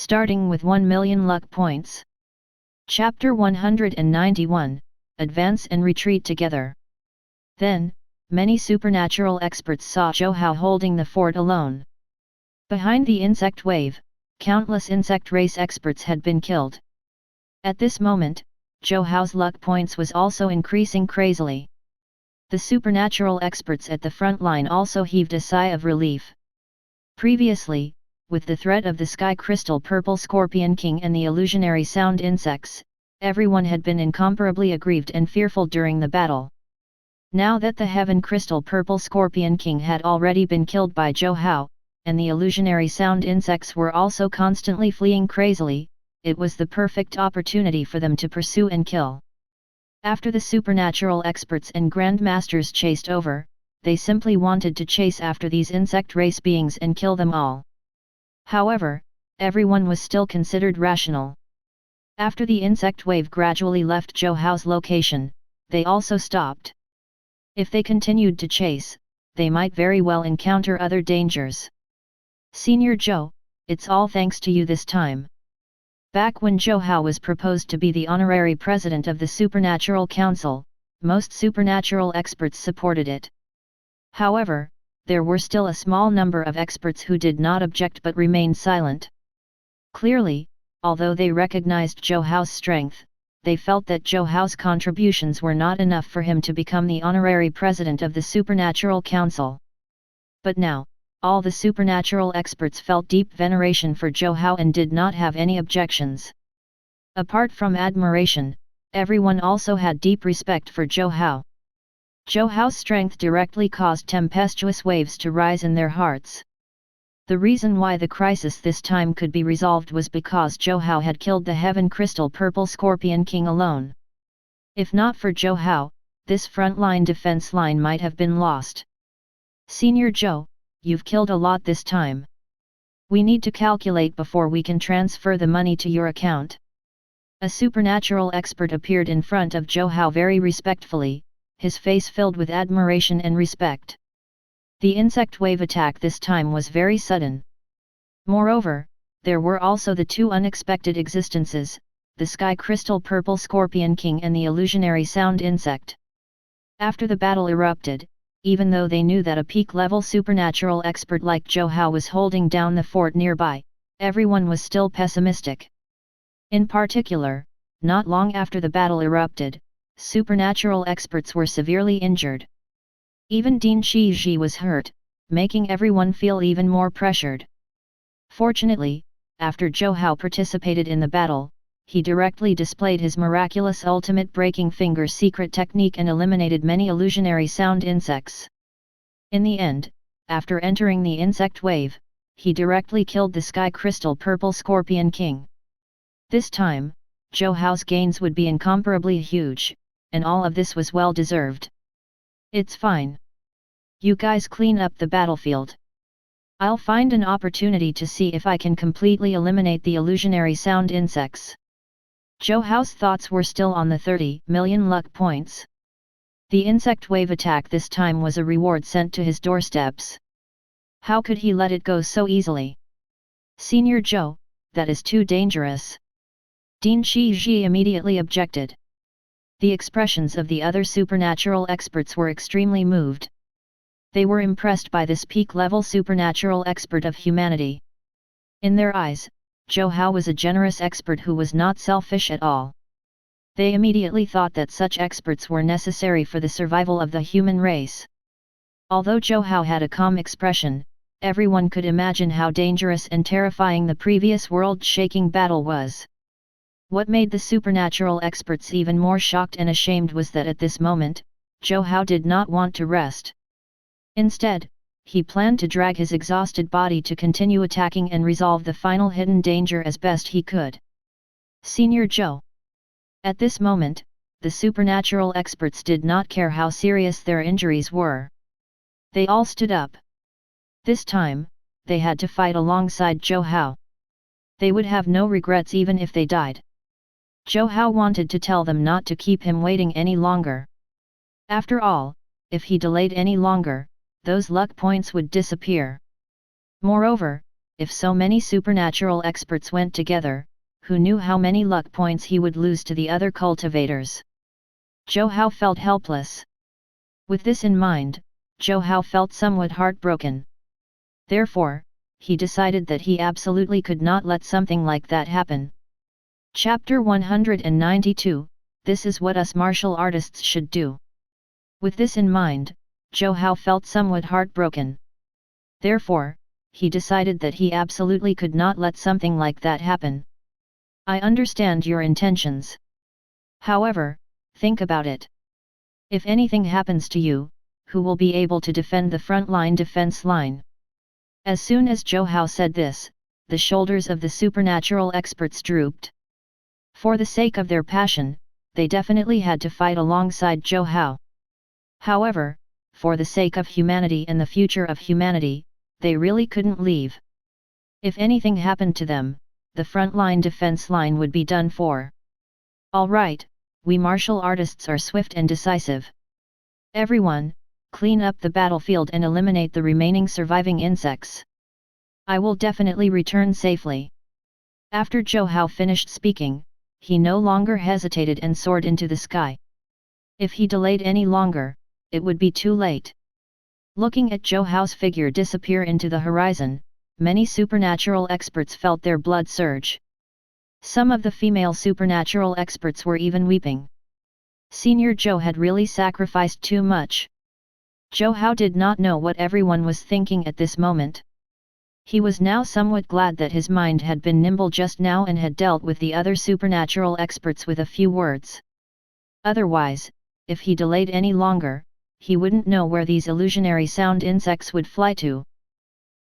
starting with 1 million luck points. Chapter 191, Advance and Retreat Together. Then, many supernatural experts saw Zhou Hao holding the fort alone. Behind the insect wave, countless insect race experts had been killed. At this moment, Zhou Hao's luck points was also increasing crazily. The supernatural experts at the front line also heaved a sigh of relief. Previously, with the threat of the Sky Crystal Purple Scorpion King and the illusionary sound insects, everyone had been incomparably aggrieved and fearful during the battle. Now that the Heaven Crystal Purple Scorpion King had already been killed by Zhou Hao, and the illusionary sound insects were also constantly fleeing crazily, it was the perfect opportunity for them to pursue and kill. After the supernatural experts and grandmasters chased over, they simply wanted to chase after these insect race beings and kill them all. However, everyone was still considered rational. After the insect wave gradually left Zhou Hao's location, they also stopped. If they continued to chase, they might very well encounter other dangers. Senior Zhou, it's all thanks to you this time. Back when Zhou Hao was proposed to be the honorary president of the Supernatural Council, most supernatural experts supported it. However, there were still a small number of experts who did not object but remained silent. Clearly, although they recognized Zhou Hao's strength, they felt that Zhou Hao's contributions were not enough for him to become the honorary president of the Supernatural Council. But now, all the supernatural experts felt deep veneration for Zhou Hao and did not have any objections. Apart from admiration, everyone also had deep respect for Zhou Hao. Zhou Hao's strength directly caused tempestuous waves to rise in their hearts. The reason why the crisis this time could be resolved was because Zhou Hao had killed the Heaven Crystal Purple Scorpion King alone. If not for Zhou Hao, this frontline defense line might have been lost. Senior Zhou, you've killed a lot this time. We need to calculate before we can transfer the money to your account. A supernatural expert appeared in front of Zhou Hao very respectfully, his face filled with admiration and respect. The insect wave attack this time was very sudden. Moreover, there were also the two unexpected existences, the Sky Crystal Purple Scorpion King and the illusionary sound insect. After the battle erupted, even though they knew that a peak-level supernatural expert like Zhou Hao was holding down the fort nearby, everyone was still pessimistic. In particular, not long after the battle erupted, supernatural experts were severely injured. Even Ding Shiji was hurt, making everyone feel even more pressured. Fortunately, after Zhou Hao participated in the battle, he directly displayed his miraculous ultimate breaking finger secret technique and eliminated many illusionary sound insects. In the end, after entering the insect wave, he directly killed the Sky Crystal Purple Scorpion King. This time, Zhou Hao's gains would be incomparably huge, and all of this was well deserved. It's fine. You guys clean up the battlefield. I'll find an opportunity to see if I can completely eliminate the illusionary sound insects. Zhou Hao's thoughts were still on the 30 million luck points. The insect wave attack this time was a reward sent to his doorsteps. How could he let it go so easily? Senior Zhou, that is too dangerous. Ding Shiji immediately objected. The expressions of the other supernatural experts were extremely moved. They were impressed by this peak-level supernatural expert of humanity. In their eyes, Zhou Hao was a generous expert who was not selfish at all. They immediately thought that such experts were necessary for the survival of the human race. Although Zhou Hao had a calm expression, everyone could imagine how dangerous and terrifying the previous world-shaking battle was. What made the supernatural experts even more shocked and ashamed was that at this moment, Zhou Hao did not want to rest. Instead, he planned to drag his exhausted body to continue attacking and resolve the final hidden danger as best he could. Senior Zhou. At this moment, the supernatural experts did not care how serious their injuries were. They all stood up. This time, they had to fight alongside Zhou Hao. They would have no regrets even if they died. Zhou Hao wanted to tell them not to keep him waiting any longer. After all, if he delayed any longer, those luck points would disappear. Moreover, if so many supernatural experts went together, who knew how many luck points he would lose to the other cultivators? Zhou Hao felt helpless. With this in mind, Zhou Hao felt somewhat heartbroken. Therefore, he decided that he absolutely could not let something like that happen. Chapter 192, This is what us martial artists should do. With this in mind, Zhou Hao felt somewhat heartbroken. Therefore, he decided that he absolutely could not let something like that happen. I understand your intentions. However, think about it. If anything happens to you, who will be able to defend the front-line defense line? As soon as Zhou Hao said this, the shoulders of the supernatural experts drooped. For the sake of their passion, they definitely had to fight alongside Zhou Hao. However, for the sake of humanity and the future of humanity, they really couldn't leave. If anything happened to them, the front-line defense line would be done for. Alright, we martial artists are swift and decisive. Everyone, clean up the battlefield and eliminate the remaining surviving insects. I will definitely return safely. After Zhou Hao finished speaking, he no longer hesitated and soared into the sky. If he delayed any longer, it would be too late. Looking at Zhou Hao's figure disappear into the horizon, many supernatural experts felt their blood surge. Some of the female supernatural experts were even weeping. Senior Zhou had really sacrificed too much. Zhou Hao did not know what everyone was thinking at this moment. He was now somewhat glad that his mind had been nimble just now and had dealt with the other supernatural experts with a few words. Otherwise, if he delayed any longer, he wouldn't know where these illusionary sound insects would fly to.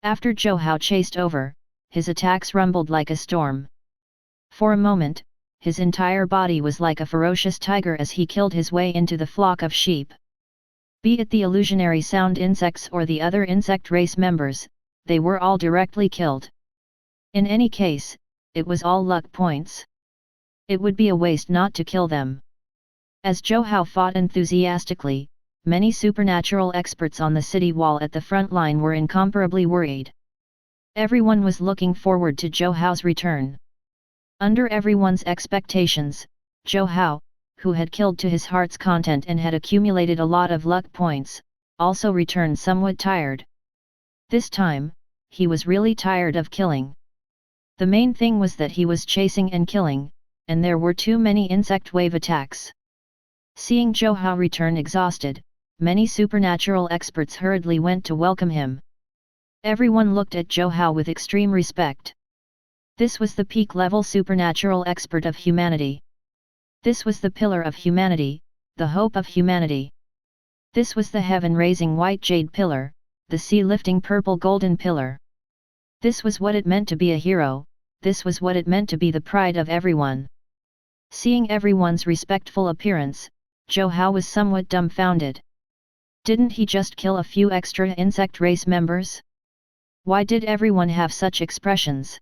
After Zhou Hao chased over, his attacks rumbled like a storm. For a moment, his entire body was like a ferocious tiger as he killed his way into the flock of sheep. Be it the illusionary sound insects or the other insect race members, they were all directly killed. In any case, it was all luck points. It would be a waste not to kill them. As Zhou Hao fought enthusiastically, many supernatural experts on the city wall at the front line were incomparably worried. Everyone was looking forward to Zhou Hao's return. Under everyone's expectations, Zhou Hao, who had killed to his heart's content and had accumulated a lot of luck points, also returned somewhat tired. This time, he was really tired of killing. The main thing was that he was chasing and killing, and there were too many insect wave attacks. Seeing Zhou Hao return exhausted, many supernatural experts hurriedly went to welcome him. Everyone looked at Zhou Hao with extreme respect. This was the peak-level supernatural expert of humanity. This was the pillar of humanity, the hope of humanity. This was the heaven-raising white jade pillar, the sea-lifting purple golden pillar. This was what it meant to be a hero, this was what it meant to be the pride of everyone. Seeing everyone's respectful appearance, Zhou Hao was somewhat dumbfounded. Didn't he just kill a few extra insect race members? Why did everyone have such expressions?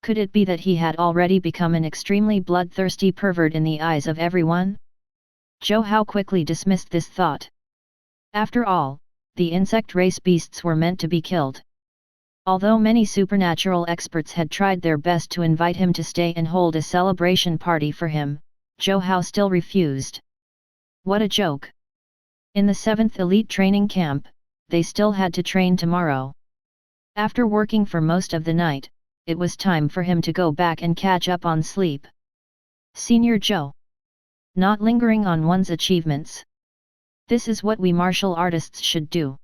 Could it be that he had already become an extremely bloodthirsty pervert in the eyes of everyone? Zhou Hao quickly dismissed this thought. After all, the insect race beasts were meant to be killed. Although many supernatural experts had tried their best to invite him to stay and hold a celebration party for him, Zhou Hao still refused. What a joke! In the 7th Elite Training Camp, they still had to train tomorrow. After working for most of the night, it was time for him to go back and catch up on sleep. Senior Zhou. Not lingering on one's achievements. This is what we martial artists should do.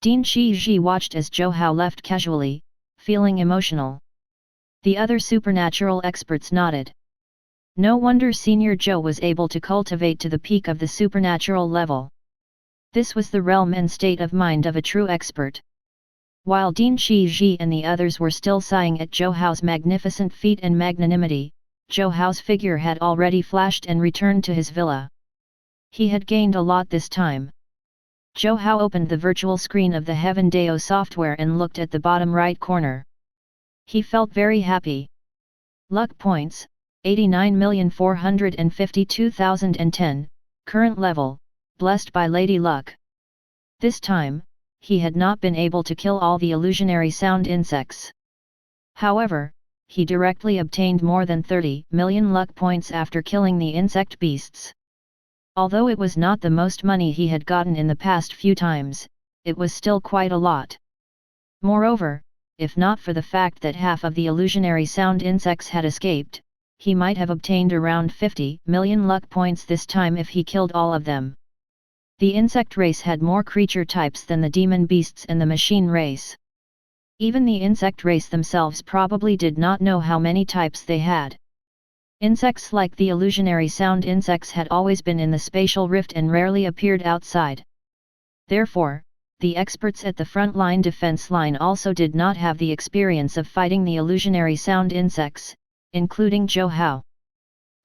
Ding Shiji watched as Zhou Hao left casually, feeling emotional. The other supernatural experts nodded. No wonder Senior Zhou was able to cultivate to the peak of the supernatural level. This was the realm and state of mind of a true expert. While Ding Shiji and the others were still sighing at Zhou Hao's magnificent feat and magnanimity, Zhou Hao's figure had already flashed and returned to his villa. He had gained a lot this time. Zhou Hao opened the virtual screen of the Heaven Dao software and looked at the bottom right corner. He felt very happy. Luck points, 89,452,010, current level, blessed by Lady Luck. This time, he had not been able to kill all the illusionary sound insects. However, he directly obtained more than 30 million luck points after killing the insect beasts. Although it was not the most money he had gotten in the past few times, it was still quite a lot. Moreover, if not for the fact that half of the illusionary sound insects had escaped, he might have obtained around 50 million luck points this time if he killed all of them. The insect race had more creature types than the demon beasts and the machine race. Even the insect race themselves probably did not know how many types they had. Insects like the illusionary sound insects had always been in the spatial rift and rarely appeared outside. Therefore, the experts at the front-line defense line also did not have the experience of fighting the illusionary sound insects, including Zhou Hao.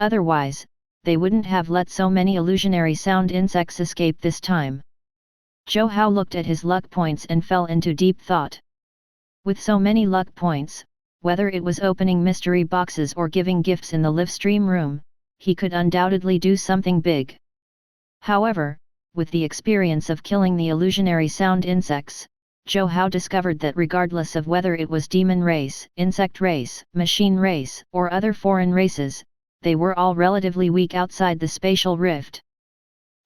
Otherwise, they wouldn't have let so many illusionary sound insects escape this time. Zhou Hao looked at his luck points and fell into deep thought. With so many luck points, whether it was opening mystery boxes or giving gifts in the live stream room, he could undoubtedly do something big. However, with the experience of killing the illusionary sound insects, Zhou Hao discovered that regardless of whether it was demon race, insect race, machine race, or other foreign races, they were all relatively weak outside the spatial rift.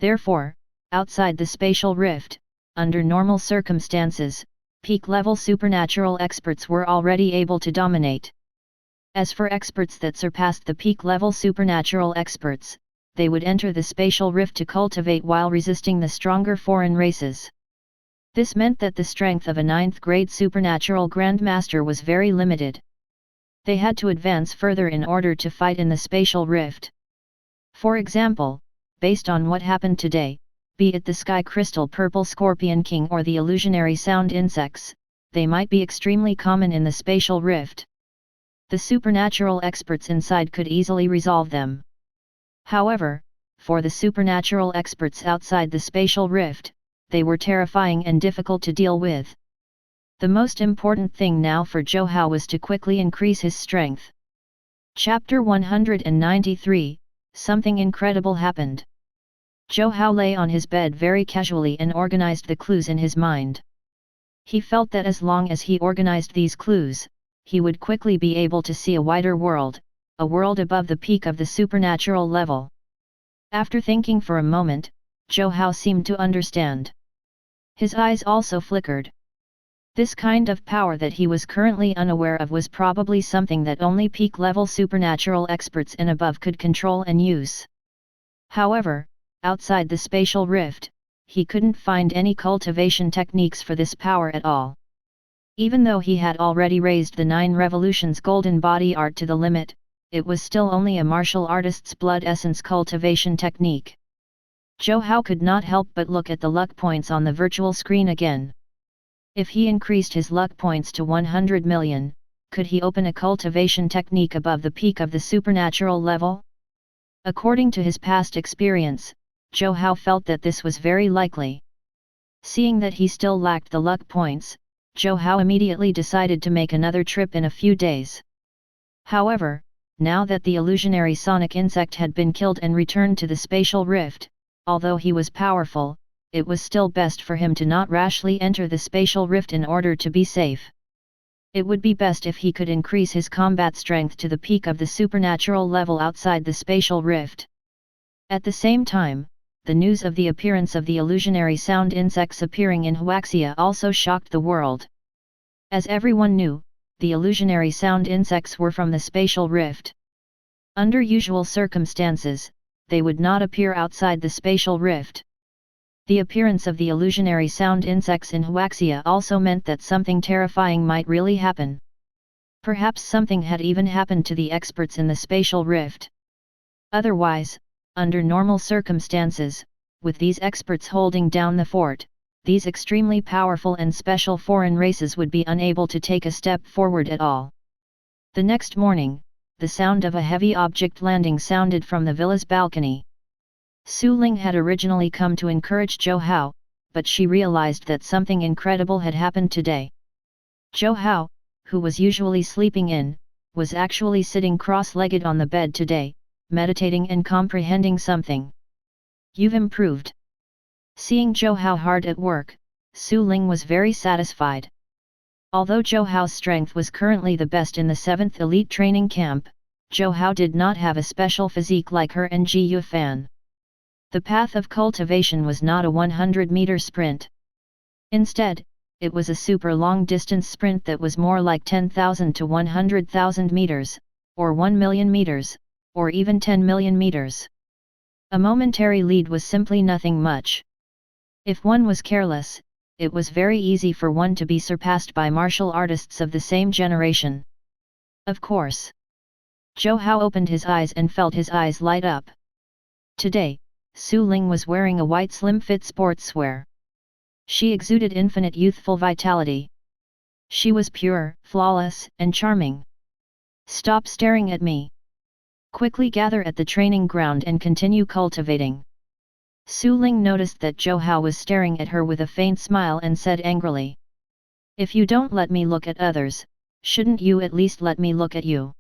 Therefore, outside the spatial rift, under normal circumstances, peak-level supernatural experts were already able to dominate. As for experts that surpassed the peak-level supernatural experts, they would enter the spatial rift to cultivate while resisting the stronger foreign races. This meant that the strength of a 9th-grade supernatural grandmaster was very limited. They had to advance further in order to fight in the spatial rift. For example, based on what happened today, be it the Sky Crystal Purple Scorpion King or the illusionary sound insects, they might be extremely common in the spatial rift. The supernatural experts inside could easily resolve them. However, for the supernatural experts outside the spatial rift, they were terrifying and difficult to deal with. The most important thing now for Zhou Hao was to quickly increase his strength. Chapter 193, Something incredible happened. Zhou Hao lay on his bed very casually and organized the clues in his mind. He felt that as long as he organized these clues, he would quickly be able to see a wider world, a world above the peak of the supernatural level. After thinking for a moment, Zhou Hao seemed to understand. His eyes also flickered. This kind of power that he was currently unaware of was probably something that only peak-level supernatural experts and above could control and use. However, outside the spatial rift, he couldn't find any cultivation techniques for this power at all. Even though he had already raised the 9 Revolutions Golden Body Art to the limit, it was still only a martial artist's blood essence cultivation technique. Zhou Hao could not help but look at the luck points on the virtual screen again. If he increased his luck points to 100 million, could he open a cultivation technique above the peak of the supernatural level? According to his past experience, Zhou Hao felt that this was very likely. Seeing that he still lacked the luck points, Zhou Hao immediately decided to make another trip in a few days. However, now that the illusionary sonic insect had been killed and returned to the spatial rift, although he was powerful, it was still best for him to not rashly enter the spatial rift in order to be safe. It would be best if he could increase his combat strength to the peak of the supernatural level outside the spatial rift. At the same time, the news of the appearance of the illusionary sound insects appearing in Huaxia also shocked the world. As everyone knew, the illusionary sound insects were from the spatial rift. Under usual circumstances, they would not appear outside the spatial rift. The appearance of the illusionary sound insects in Huaxia also meant that something terrifying might really happen. Perhaps something had even happened to the experts in the spatial rift. Otherwise, under normal circumstances, with these experts holding down the fort, these extremely powerful and special foreign races would be unable to take a step forward at all. The next morning, the sound of a heavy object landing sounded from the villa's balcony. Ling had originally come to encourage Zhou Hao, but she realized that something incredible had happened today. Zhou Hao, who was usually sleeping in, was actually sitting cross-legged on the bed today, meditating and comprehending something. "You've improved." Seeing Zhou Hao hard at work, Ling was very satisfied. Although Zhou Hao's strength was currently the best in the 7th elite training camp, Zhou Hao did not have a special physique like her and Ji Yufan. The path of cultivation was not a 100-meter sprint. Instead, it was a super long-distance sprint that was more like 10,000 to 100,000 meters, or 1 million meters, or even 10 million meters. A momentary lead was simply nothing much. If one was careless, it was very easy for one to be surpassed by martial artists of the same generation. Of course. Zhou Hao opened his eyes and felt his eyes light up. Today, Su Ling was wearing a white slim-fit sportswear. She exuded infinite youthful vitality. She was pure, flawless, and charming. Stop staring at me. Quickly gather at the training ground and continue cultivating. Su Ling noticed that Zhou Hao was staring at her with a faint smile and said angrily. If you don't let me look at others, shouldn't you at least let me look at you?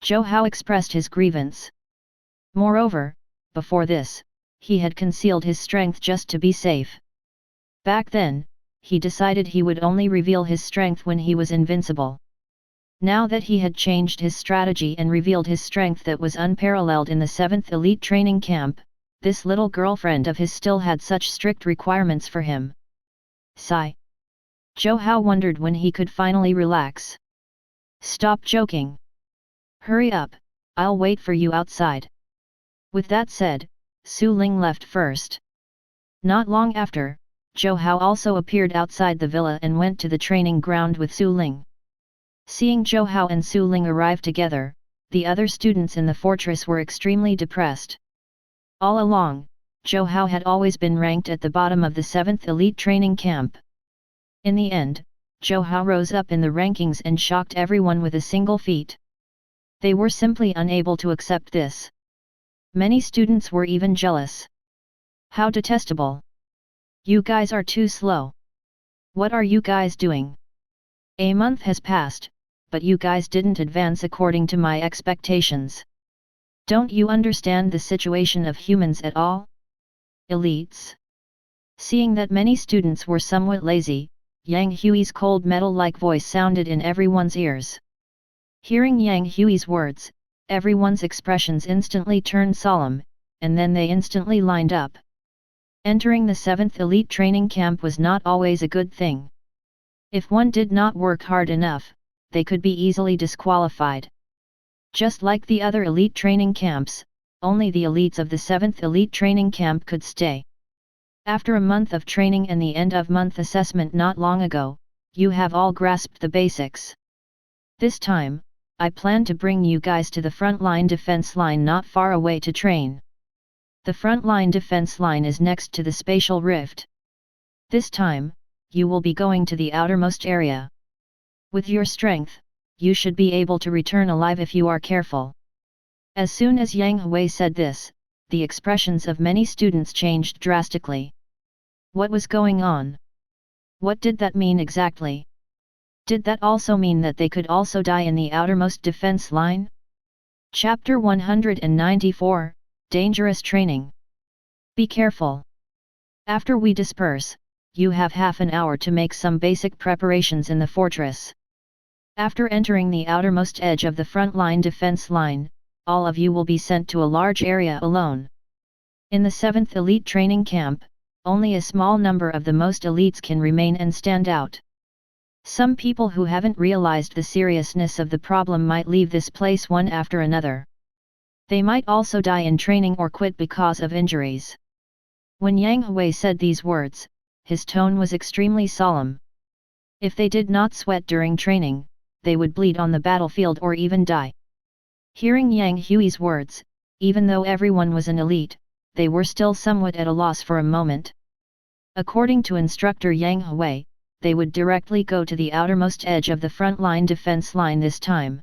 Zhou Hao expressed his grievance. Moreover, before this, he had concealed his strength just to be safe. Back then, he decided he would only reveal his strength when he was invincible. Now that he had changed his strategy and revealed his strength that was unparalleled in the 7th elite training camp, this little girlfriend of his still had such strict requirements for him. Sigh. Zhou Hao wondered when he could finally relax. Stop joking. Hurry up, I'll wait for you outside. With that said, Su Ling left first. Not long after, Zhou Hao also appeared outside the villa and went to the training ground with Su Ling. Seeing Zhou Hao and Su Ling arrive together, the other students in the fortress were extremely depressed. All along, Zhou Hao had always been ranked at the bottom of the 7th elite training camp. In the end, Zhou Hao rose up in the rankings and shocked everyone with a single feat. They were simply unable to accept this. Many students were even jealous. How detestable! You guys are too slow. What are you guys doing? A month has passed, but you guys didn't advance according to my expectations. Don't you understand the situation of humans at all? Elites. Seeing that many students were somewhat lazy, Yang Hui's cold metal-like voice sounded in everyone's ears. Hearing Yang Hui's words, everyone's expressions instantly turned solemn, and then they instantly lined up. Entering the 7th elite training camp was not always a good thing. If one did not work hard enough, they could be easily disqualified. Just like the other elite training camps, only the elites of the 7th elite training camp could stay. After a month of training and the end-of-month assessment not long ago, you have all grasped the basics. This time, I plan to bring you guys to the front-line defense line not far away to train. The front-line defense line is next to the spatial rift. This time, you will be going to the outermost area. With your strength, you should be able to return alive if you are careful. As soon as Yang Hui said this, the expressions of many students changed drastically. What was going on? What did that mean exactly? Did that also mean that they could also die in the outermost defense line? Chapter 194, Dangerous Training. Be careful. After we disperse, you have half an hour to make some basic preparations in the fortress. After entering the outermost edge of the front-line defense line, all of you will be sent to a large area alone. In the 7th elite training camp, only a small number of the most elites can remain and stand out. Some people who haven't realized the seriousness of the problem might leave this place one after another. They might also die in training or quit because of injuries. When Yang Hui said these words, his tone was extremely solemn. If they did not sweat during training, they would bleed on the battlefield or even die. Hearing Yang Hui's words, even though everyone was an elite, they were still somewhat at a loss for a moment. According to instructor Yang Hui, they would directly go to the outermost edge of the front-line defense line this time.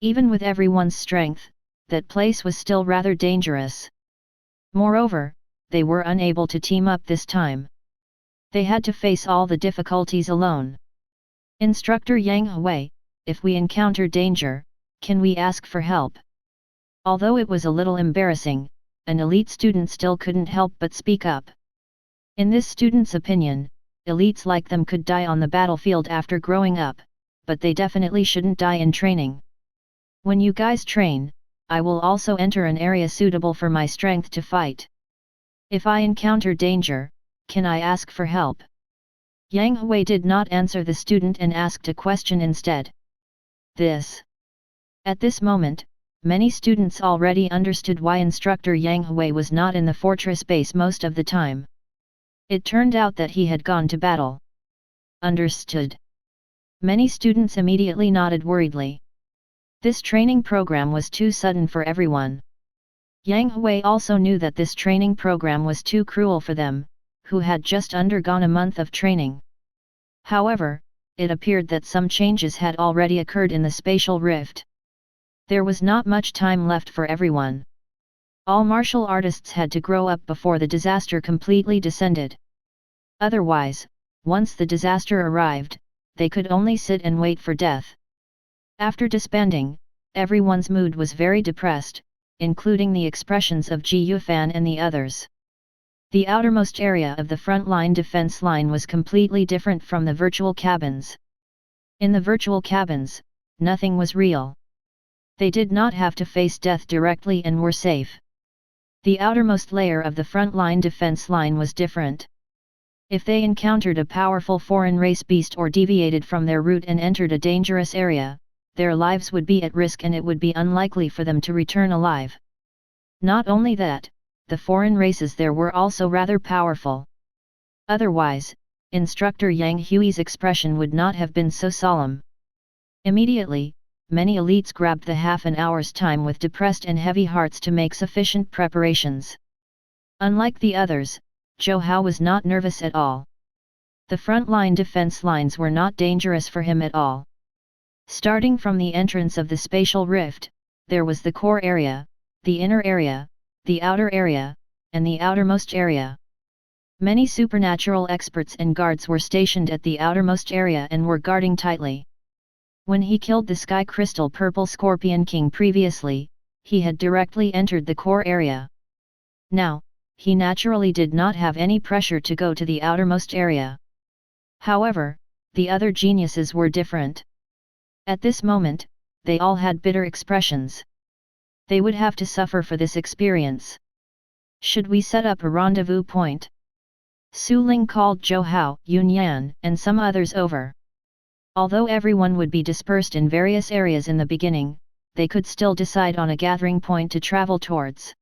Even with everyone's strength, that place was still rather dangerous. Moreover, they were unable to team up this time. They had to face all the difficulties alone. Instructor Yang Hui, if we encounter danger, can we ask for help? Although it was a little embarrassing, an elite student still couldn't help but speak up. In this student's opinion, elites like them could die on the battlefield after growing up, but they definitely shouldn't die in training. When you guys train, I will also enter an area suitable for my strength to fight. If I encounter danger, can I ask for help? Yang Hui did not answer the student and asked a question instead. At this moment, many students already understood why instructor Yang Hui was not in the fortress base most of the time. It turned out that he had gone to battle. Understood. Many students immediately nodded worriedly. This training program was too sudden for everyone. Yang Hui also knew that this training program was too cruel for them, who had just undergone a month of training. However, it appeared that some changes had already occurred in the spatial rift. There was not much time left for everyone. All martial artists had to grow up before the disaster completely descended. Otherwise, once the disaster arrived, they could only sit and wait for death. After disbanding, everyone's mood was very depressed, including the expressions of Ji Yufan and the others. The outermost area of the front-line defense line was completely different from the virtual cabins. In the virtual cabins, nothing was real. They did not have to face death directly and were safe. The outermost layer of the front-line defense line was different. If they encountered a powerful foreign race beast or deviated from their route and entered a dangerous area, their lives would be at risk and it would be unlikely for them to return alive. Not only that, the foreign races there were also rather powerful. Otherwise, Instructor Yang Hui's expression would not have been so solemn. Immediately, many elites grabbed the half an hour's time with depressed and heavy hearts to make sufficient preparations. Unlike the others, Zhou Hao was not nervous at all. The front-line defense lines were not dangerous for him at all. Starting from the entrance of the spatial rift, there was the core area, the inner area, the outer area, and the outermost area. Many supernatural experts and guards were stationed at the outermost area and were guarding tightly. When he killed the Sky Crystal Purple Scorpion King previously, he had directly entered the core area. Now, he naturally did not have any pressure to go to the outermost area. However, the other geniuses were different. At this moment, they all had bitter expressions. They would have to suffer for this experience. Should we set up a rendezvous point? Su Ling called Zhou Hao, Yun Yan, and some others over. Although everyone would be dispersed in various areas in the beginning, they could still decide on a gathering point to travel towards.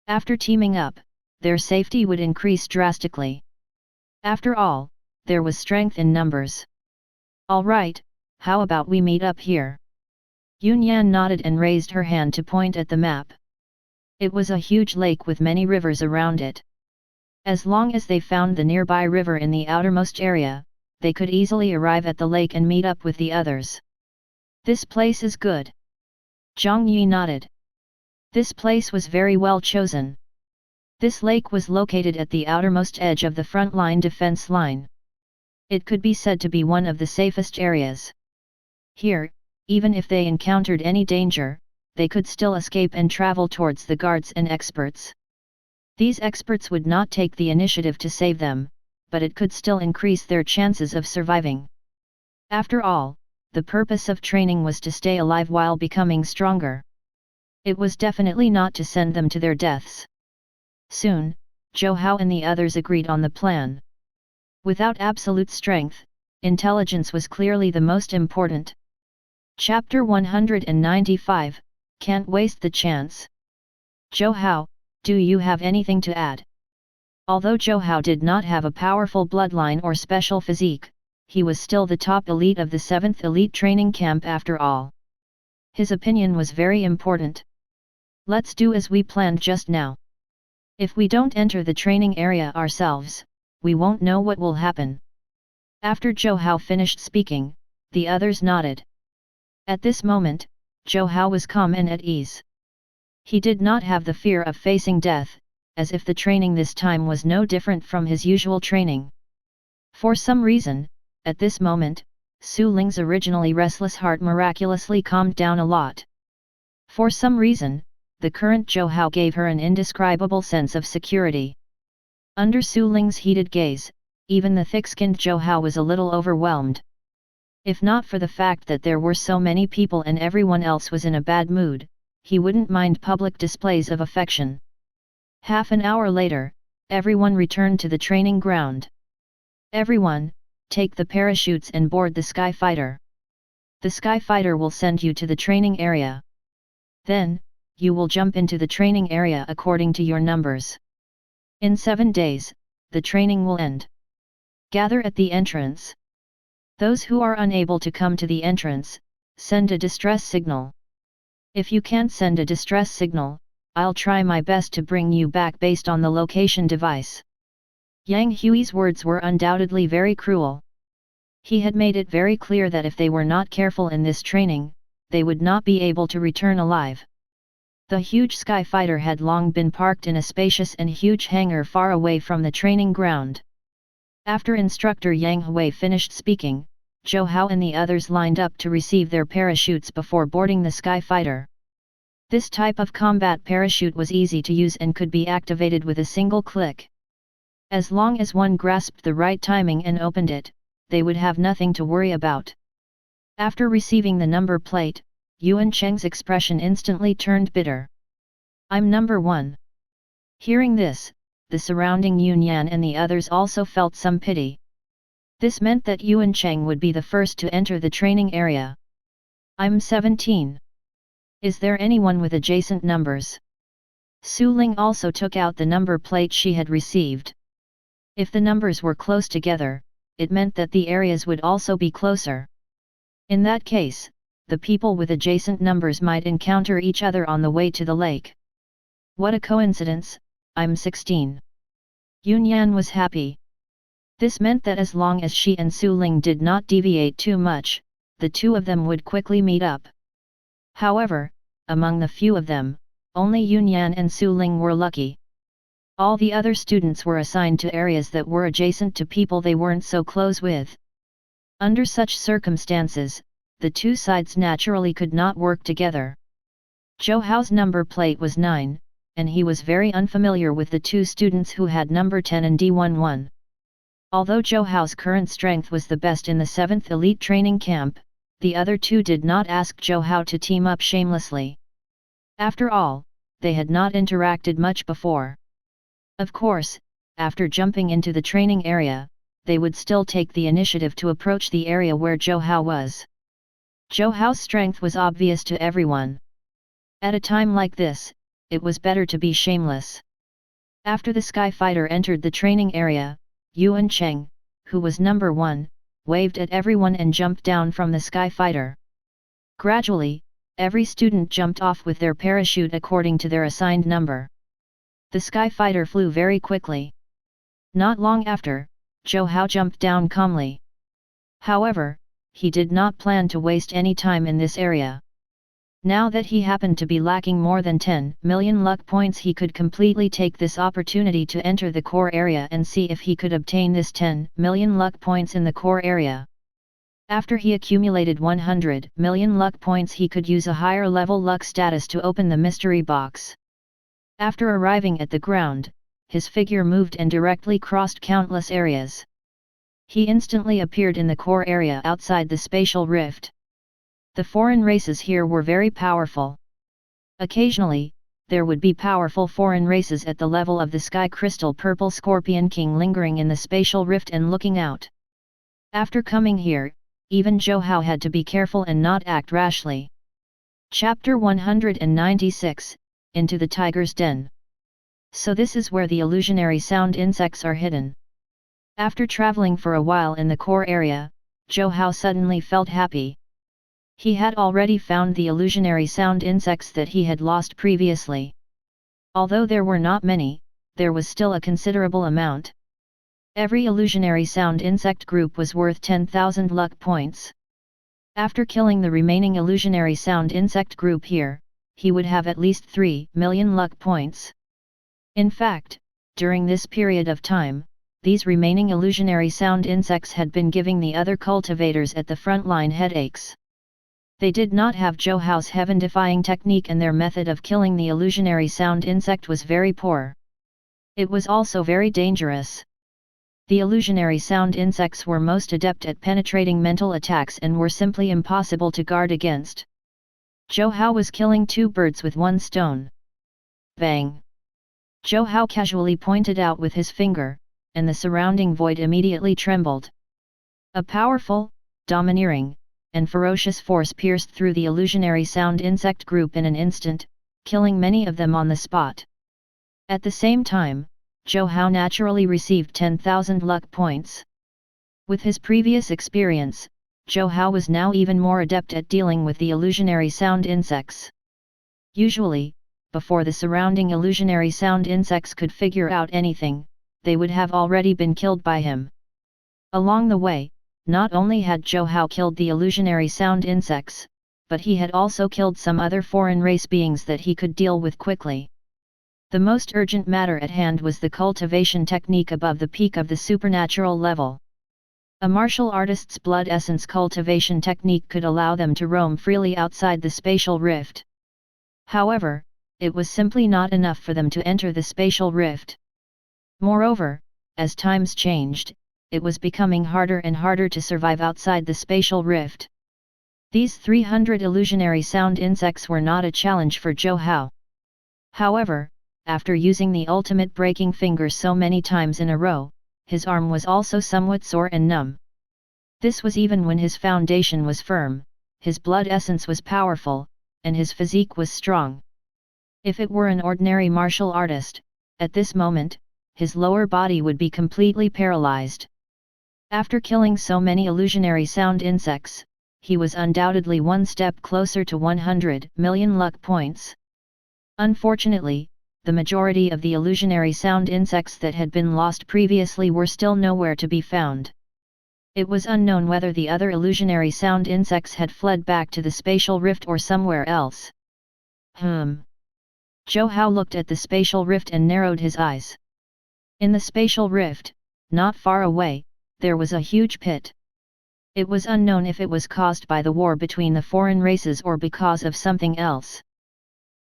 After teaming up, their safety would increase drastically. After all, there was strength in numbers. All right, how about we meet up here? Yun Yan nodded and raised her hand to point at the map. It was a huge lake with many rivers around it. As long as they found the nearby river in the outermost area, they could easily arrive at the lake and meet up with the others. This place is good. Zhang Yi nodded. This place was very well chosen. This lake was located at the outermost edge of the front-line defense line. It could be said to be one of the safest areas. Here, even if they encountered any danger, they could still escape and travel towards the guards and experts. These experts would not take the initiative to save them, but it could still increase their chances of surviving. After all, the purpose of training was to stay alive while becoming stronger. It was definitely not to send them to their deaths. Soon, Zhou Hao and the others agreed on the plan. Without absolute strength, intelligence was clearly the most important. Chapter 195, Can't Waste the Chance. Zhou Hao, do you have anything to add? Although Zhou Hao did not have a powerful bloodline or special physique, he was still the top elite of the 7th elite training camp after all. His opinion was very important. Let's do as we planned just now. If we don't enter the training area ourselves, we won't know what will happen. After Zhou Hao finished speaking, the others nodded. At this moment, Zhou Hao was calm and at ease. He did not have the fear of facing death, as if the training this time was no different from his usual training. For some reason, at this moment, Su Ling's originally restless heart miraculously calmed down a lot. For some reason, the current Zhou Hao gave her an indescribable sense of security. Under Su Ling's heated gaze, even the thick-skinned Zhou Hao was a little overwhelmed. If not for the fact that there were so many people and everyone else was in a bad mood, he wouldn't mind public displays of affection. Half an hour later, everyone returned to the training ground. Everyone, take the parachutes and board the Sky Fighter. The Sky Fighter will send you to the training area. Then, you will jump into the training area according to your numbers. In 7 days, the training will end. Gather at the entrance. Those who are unable to come to the entrance, send a distress signal. If you can't send a distress signal, I'll try my best to bring you back based on the location device. Yang Hui's words were undoubtedly very cruel. He had made it very clear that if they were not careful in this training, they would not be able to return alive. The huge Sky Fighter had long been parked in a spacious and huge hangar far away from the training ground. After instructor Yang Hui finished speaking, Zhou Hao and the others lined up to receive their parachutes before boarding the Sky Fighter. This type of combat parachute was easy to use and could be activated with a single click. As long as one grasped the right timing and opened it, they would have nothing to worry about. After receiving the number plate, Yuan Cheng's expression instantly turned bitter. I'm number 1. Hearing this, the surrounding Yunyan and the others also felt some pity. This meant that Yuan Cheng would be the first to enter the training area. I'm 17. Is there anyone with adjacent numbers? Su Ling also took out the number plate she had received. If the numbers were close together, it meant that the areas would also be closer. In that case, the people with adjacent numbers might encounter each other on the way to the lake. What a coincidence, I'm 16. Yunyan was happy. This meant that as long as she and Su Ling did not deviate too much, the two of them would quickly meet up. However, among the few of them, only Yunyan and Su Ling were lucky. All the other students were assigned to areas that were adjacent to people they weren't so close with. Under such circumstances, the two sides naturally could not work together. Zhou Hao's number plate was 9, and he was very unfamiliar with the two students who had number 10 and D11. Although Zhou Hao's current strength was the best in the 7th elite training camp, the other two did not ask Zhou Hao to team up shamelessly. After all, they had not interacted much before. Of course, after jumping into the training area, they would still take the initiative to approach the area where Zhou Hao was. Zhou Hao's strength was obvious to everyone. At a time like this, it was better to be shameless. After the Sky Fighter entered the training area, Yuan Cheng, who was number 1, waved at everyone and jumped down from the Sky Fighter. Gradually, every student jumped off with their parachute according to their assigned number. The Sky Fighter flew very quickly. Not long after, Zhou Hao jumped down calmly. However, he did not plan to waste any time in this area. Now that he happened to be lacking more than 10 million luck points, he could completely take this opportunity to enter the core area and see if he could obtain this 10 million luck points in the core area. After he accumulated 100 million luck points, he could use a higher level luck status to open the mystery box. After arriving at the ground, his figure moved and directly crossed countless areas. He instantly appeared in the core area outside the spatial rift. The foreign races here were very powerful. Occasionally, there would be powerful foreign races at the level of the Sky Crystal Purple Scorpion King lingering in the spatial rift and looking out. After coming here, even Zhou Hao had to be careful and not act rashly. Chapter 196, Into the Tiger's Den. So this is where the illusionary sound insects are hidden. After traveling for a while in the core area, Zhou Hao suddenly felt happy. He had already found the illusionary sound insects that he had lost previously. Although there were not many, there was still a considerable amount. Every illusionary sound insect group was worth 10,000 luck points. After killing the remaining illusionary sound insect group here, he would have at least 3 million luck points. In fact, during this period of time, these remaining illusionary sound insects had been giving the other cultivators at the front line headaches. They did not have Zhou Hao's heaven-defying technique, and their method of killing the illusionary sound insect was very poor. It was also very dangerous. The illusionary sound insects were most adept at penetrating mental attacks and were simply impossible to guard against. Zhou Hao was killing two birds with one stone. Bang! Zhou Hao casually pointed out with his finger, and the surrounding void immediately trembled. A powerful, domineering, and ferocious force pierced through the illusionary sound insect group in an instant, killing many of them on the spot. At the same time, Zhou Hao naturally received 10,000 luck points. With his previous experience, Zhou Hao was now even more adept at dealing with the illusionary sound insects. Usually, before the surrounding illusionary sound insects could figure out anything, they would have already been killed by him. Along the way, not only had Zhou Hao killed the illusionary sound insects, but he had also killed some other foreign race beings that he could deal with quickly. The most urgent matter at hand was the cultivation technique above the peak of the supernatural level. A martial artist's blood essence cultivation technique could allow them to roam freely outside the spatial rift. However, it was simply not enough for them to enter the spatial rift. Moreover, as times changed, it was becoming harder and harder to survive outside the spatial rift. These 300 illusionary sound insects were not a challenge for Zhou Hao. However, after using the ultimate breaking finger so many times in a row, his arm was also somewhat sore and numb. This was even when his foundation was firm, his blood essence was powerful, and his physique was strong. If it were an ordinary martial artist, at this moment, his lower body would be completely paralyzed. After killing so many illusionary sound insects, he was undoubtedly one step closer to 100 million luck points. Unfortunately, the majority of the illusionary sound insects that had been lost previously were still nowhere to be found. It was unknown whether the other illusionary sound insects had fled back to the spatial rift or somewhere else. Zhou Hao looked at the spatial rift and narrowed his eyes. In the spatial rift, not far away, there was a huge pit. It was unknown if it was caused by the war between the foreign races or because of something else.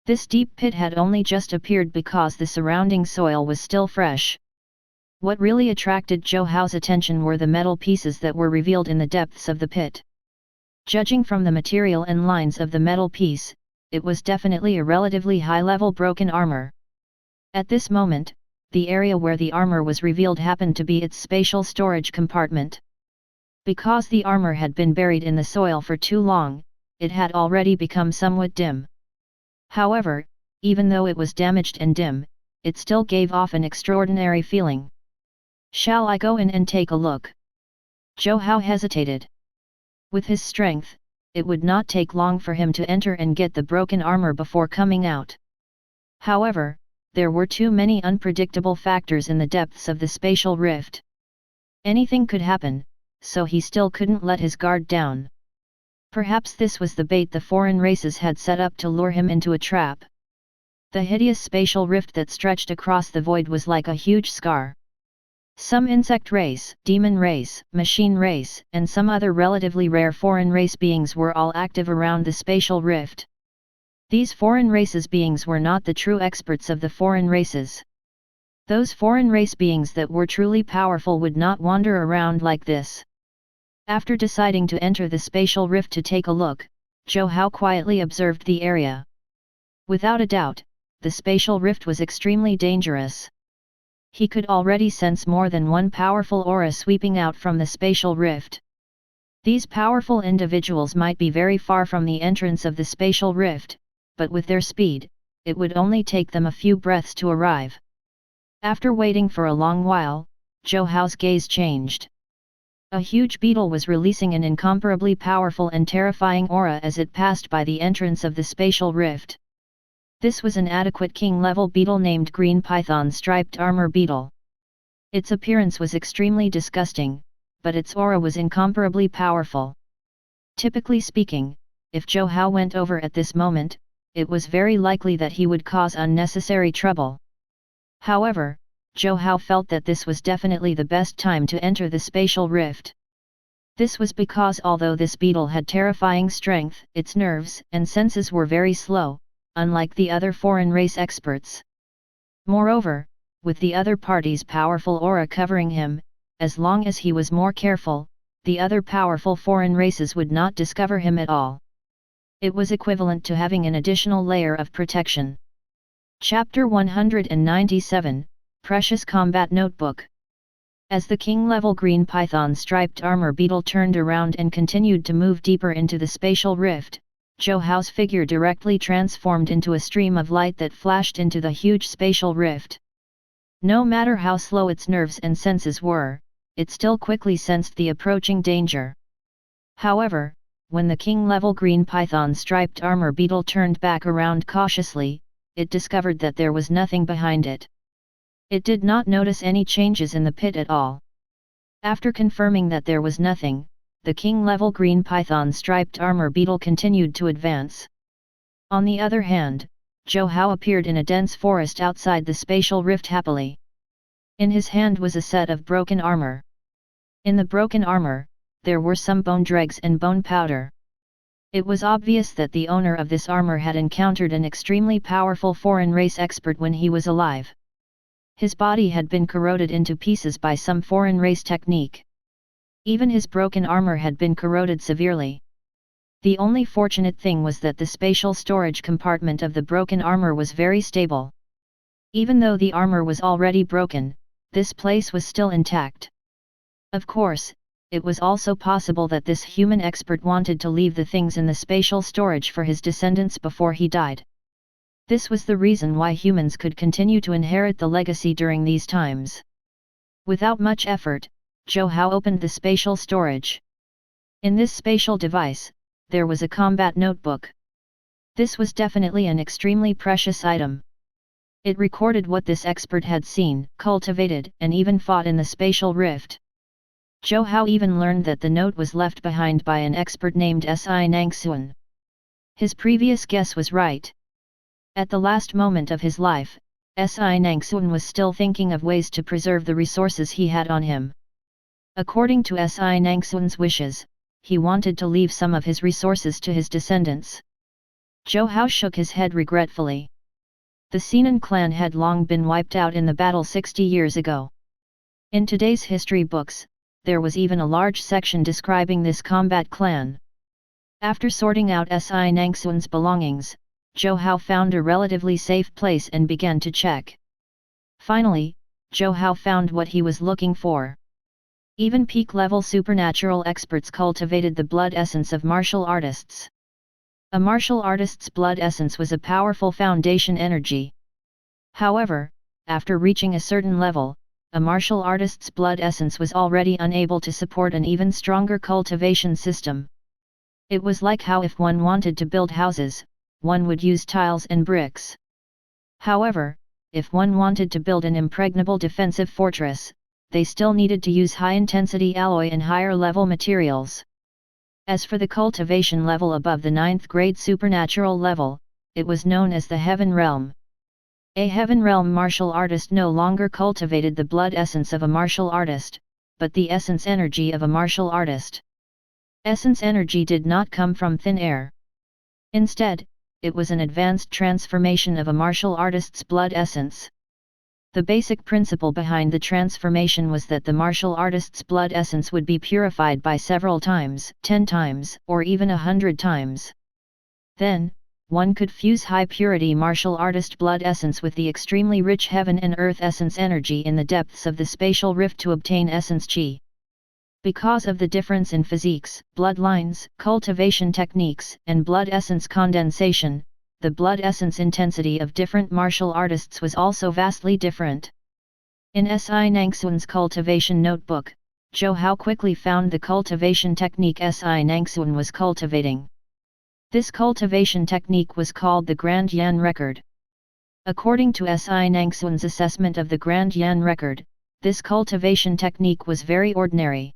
This deep pit had only just appeared because the surrounding soil was still fresh. What really attracted Zhou Hao's attention were the metal pieces that were revealed in the depths of the pit. Judging from the material and lines of the metal piece, it was definitely a relatively high-level broken armor. At this moment, the area where the armor was revealed happened to be its spatial storage compartment. Because the armor had been buried in the soil for too long, it had already become somewhat dim. However, even though it was damaged and dim, it still gave off an extraordinary feeling. "Shall I go in and take a look?" Zhou Hao hesitated. With his strength, it would not take long for him to enter and get the broken armor before coming out. However, there were too many unpredictable factors in the depths of the spatial rift. Anything could happen, so he still couldn't let his guard down. Perhaps this was the bait the foreign races had set up to lure him into a trap. The hideous spatial rift that stretched across the void was like a huge scar. Some insect race, demon race, machine race, and some other relatively rare foreign race beings were all active around the spatial rift. These foreign races beings were not the true experts of the foreign races. Those foreign race beings that were truly powerful would not wander around like this. After deciding to enter the spatial rift to take a look, Zhou Hao quietly observed the area. Without a doubt, the spatial rift was extremely dangerous. He could already sense more than one powerful aura sweeping out from the spatial rift. These powerful individuals might be very far from the entrance of the spatial rift, but with their speed, it would only take them a few breaths to arrive. After waiting for a long while, Zhou Hao's gaze changed. A huge beetle was releasing an incomparably powerful and terrifying aura as it passed by the entrance of the spatial rift. This was an adequate king-level beetle named Green Python Striped Armor Beetle. Its appearance was extremely disgusting, but its aura was incomparably powerful. Typically speaking, if Zhou Hao went over at this moment, it was very likely that he would cause unnecessary trouble. However, Zhou Hao felt that this was definitely the best time to enter the spatial rift. This was because although this beetle had terrifying strength, its nerves and senses were very slow, unlike the other foreign race experts. Moreover, with the other party's powerful aura covering him, as long as he was more careful, the other powerful foreign races would not discover him at all. It was equivalent to having an additional layer of protection. Chapter 197, Precious Combat Notebook. As the king-level green python striped armor beetle turned around and continued to move deeper into the spatial rift, Zhou Hao's figure directly transformed into a stream of light that flashed into the huge spatial rift. No matter how slow its nerves and senses were, it still quickly sensed the approaching danger. However, when the king-level green python striped armor beetle turned back around cautiously, it discovered that there was nothing behind it. It did not notice any changes in the pit at all. After confirming that there was nothing, the king-level green python striped armor beetle continued to advance. On the other hand, Zhou Hao appeared in a dense forest outside the spatial rift happily. In his hand was a set of broken armor. In the broken armor, there were some bone dregs and bone powder. It was obvious that the owner of this armor had encountered an extremely powerful foreign race expert when he was alive. His body had been corroded into pieces by some foreign race technique. Even his broken armor had been corroded severely. The only fortunate thing was that the spatial storage compartment of the broken armor was very stable. Even though the armor was already broken, this place was still intact. Of course, it was also possible that this human expert wanted to leave the things in the spatial storage for his descendants before he died. This was the reason why humans could continue to inherit the legacy during these times. Without much effort, Zhou Hao opened the spatial storage. In this spatial device, there was a combat notebook. This was definitely an extremely precious item. It recorded what this expert had seen, cultivated, and even fought in the spatial rift. Zhou Hao even learned that the note was left behind by an expert named Si Nangxuan. His previous guess was right. At the last moment of his life, Si Nangxuan was still thinking of ways to preserve the resources he had on him. According to Si Nangxuan's wishes, he wanted to leave some of his resources to his descendants. Zhou Hao shook his head regretfully. The Sinan clan had long been wiped out in the battle 60 years ago. In today's history books, there was even a large section describing this combat clan. After sorting out Si Nangxuan's belongings, Zhou Hao found a relatively safe place and began to check. Finally, Zhou Hao found what he was looking for. Even peak-level supernatural experts cultivated the blood essence of martial artists. A martial artist's blood essence was a powerful foundation energy. However, after reaching a certain level, a martial artist's blood essence was already unable to support an even stronger cultivation system. It was like how if one wanted to build houses, one would use tiles and bricks. However, if one wanted to build an impregnable defensive fortress, they still needed to use high-intensity alloy and higher-level materials. As for the cultivation level above the 9th grade supernatural level, it was known as the Heaven Realm. A Heaven Realm martial artist no longer cultivated the blood essence of a martial artist, but the essence energy of a martial artist. Essence energy did not come from thin air. Instead, it was an advanced transformation of a martial artist's blood essence. The basic principle behind the transformation was that the martial artist's blood essence would be purified by several times, 10 times, or even 100 times. Then, one could fuse high-purity martial artist blood essence with the extremely rich heaven and earth essence energy in the depths of the spatial rift to obtain essence chi. Because of the difference in physiques, bloodlines, cultivation techniques, and blood essence condensation, the blood essence intensity of different martial artists was also vastly different. In Si Nangxuan's cultivation notebook, Zhou Hao quickly found the cultivation technique Si Nangxuan was cultivating. This cultivation technique was called the Grand Yan Record. According to Si Nangxuan's assessment of the Grand Yan Record, this cultivation technique was very ordinary.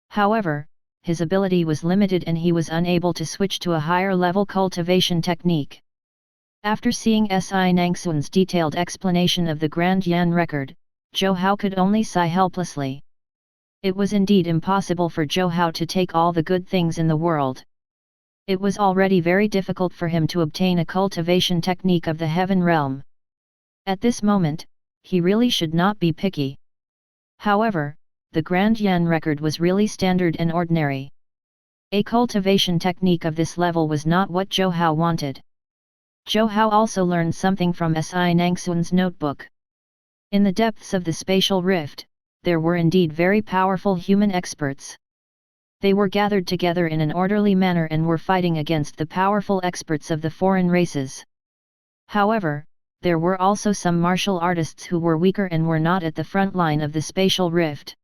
However, his ability was limited and he was unable to switch to a higher level cultivation technique. After seeing Si Nangxuan's detailed explanation of the Grand Yan Record, Zhou Hao could only sigh helplessly. It was indeed impossible for Zhou Hao to take all the good things in the world. It was already very difficult for him to obtain a cultivation technique of the Heaven Realm. At this moment, he really should not be picky. However, the Grand Yan record was really standard and ordinary. A cultivation technique of this level was not what Zhou Hao wanted. Zhou Hao also learned something from Si Nangxuan's notebook. In the depths of the spatial rift, there were indeed very powerful human experts. They were gathered together in an orderly manner and were fighting against the powerful experts of the foreign races. However, there were also some martial artists who were weaker and were not at the front line of the spatial rift.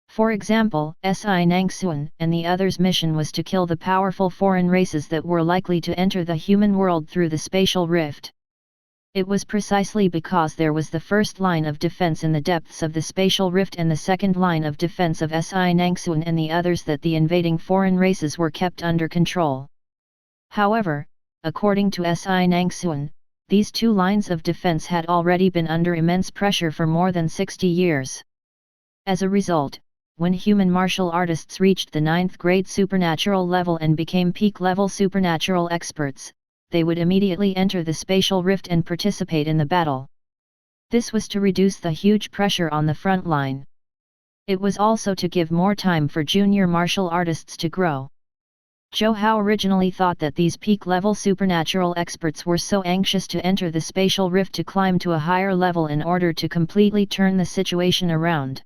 For example, Si Nangxuan and the others' mission was to kill the powerful foreign races that were likely to enter the human world through the spatial rift. It was precisely because there was the first line of defense in the depths of the spatial rift and the second line of defense of Si Nangxuan and the others that the invading foreign races were kept under control. However, according to Si Nangxuan, these two lines of defense had already been under immense pressure for more than 60 years. As a result, when human martial artists reached the 9th grade supernatural level and became peak-level supernatural experts, they would immediately enter the spatial rift and participate in the battle. This was to reduce the huge pressure on the front line. It was also to give more time for junior martial artists to grow. Zhou Hao originally thought that these peak-level supernatural experts were so anxious to enter the spatial rift to climb to a higher level in order to completely turn the situation around.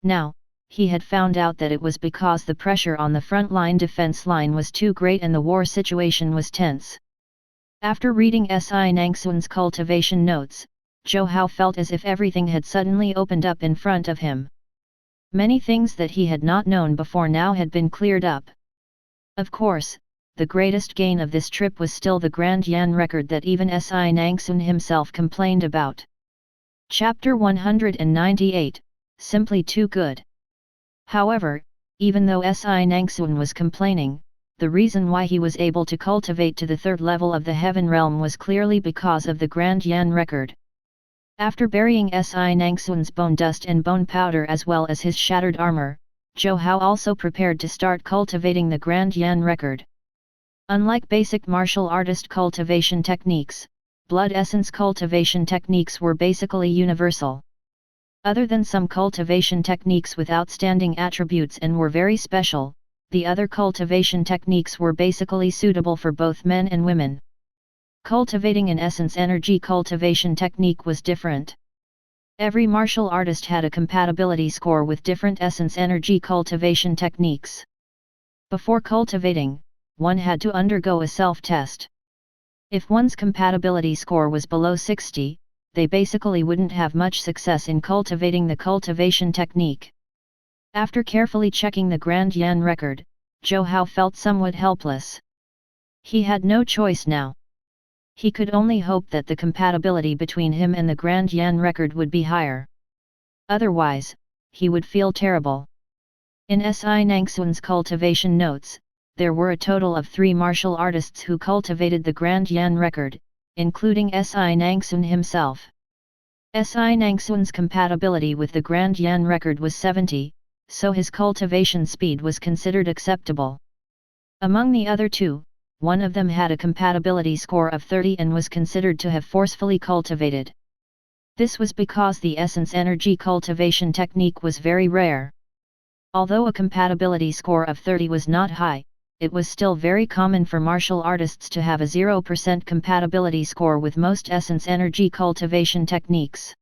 Now, he had found out that it was because the pressure on the front-line defense line was too great and the war situation was tense. After reading Si Nangxuan's cultivation notes, Zhou Hao felt as if everything had suddenly opened up in front of him. Many things that he had not known before now had been cleared up. Of course, the greatest gain of this trip was still the Grand Yan record that even Si Nangxuan himself complained about. Chapter 198, Simply Too Good. However, even though Si Nangxuan was complaining, the reason why he was able to cultivate to the 3rd level of the heaven realm was clearly because of the Grand Yan record. After burying Si Nangxuan's bone dust and bone powder as well as his shattered armor, Zhou Hao also prepared to start cultivating the Grand Yan record. Unlike basic martial artist cultivation techniques, blood essence cultivation techniques were basically universal. Other than some cultivation techniques with outstanding attributes and were very special, the other cultivation techniques were basically suitable for both men and women. Cultivating an essence energy cultivation technique was different. Every martial artist had a compatibility score with different essence energy cultivation techniques. Before cultivating, one had to undergo a self-test. If one's compatibility score was below 60, they basically wouldn't have much success in cultivating the cultivation technique. After carefully checking the Grand Yan record, Zhou Hao felt somewhat helpless. He had no choice now. He could only hope that the compatibility between him and the Grand Yan record would be higher. Otherwise, he would feel terrible. In Si Nangxuan's cultivation notes, there were a total of 3 martial artists who cultivated the Grand Yan record, including Si Nangxuan himself. Si Nangxuan's compatibility with the Grand Yan record was 70, so his cultivation speed was considered acceptable. Among the other 2, one of them had a compatibility score of 30 and was considered to have forcefully cultivated. This was because the essence energy cultivation technique was very rare. Although a compatibility score of 30 was not high, it was still very common for martial artists to have a 0% compatibility score with most essence energy cultivation techniques.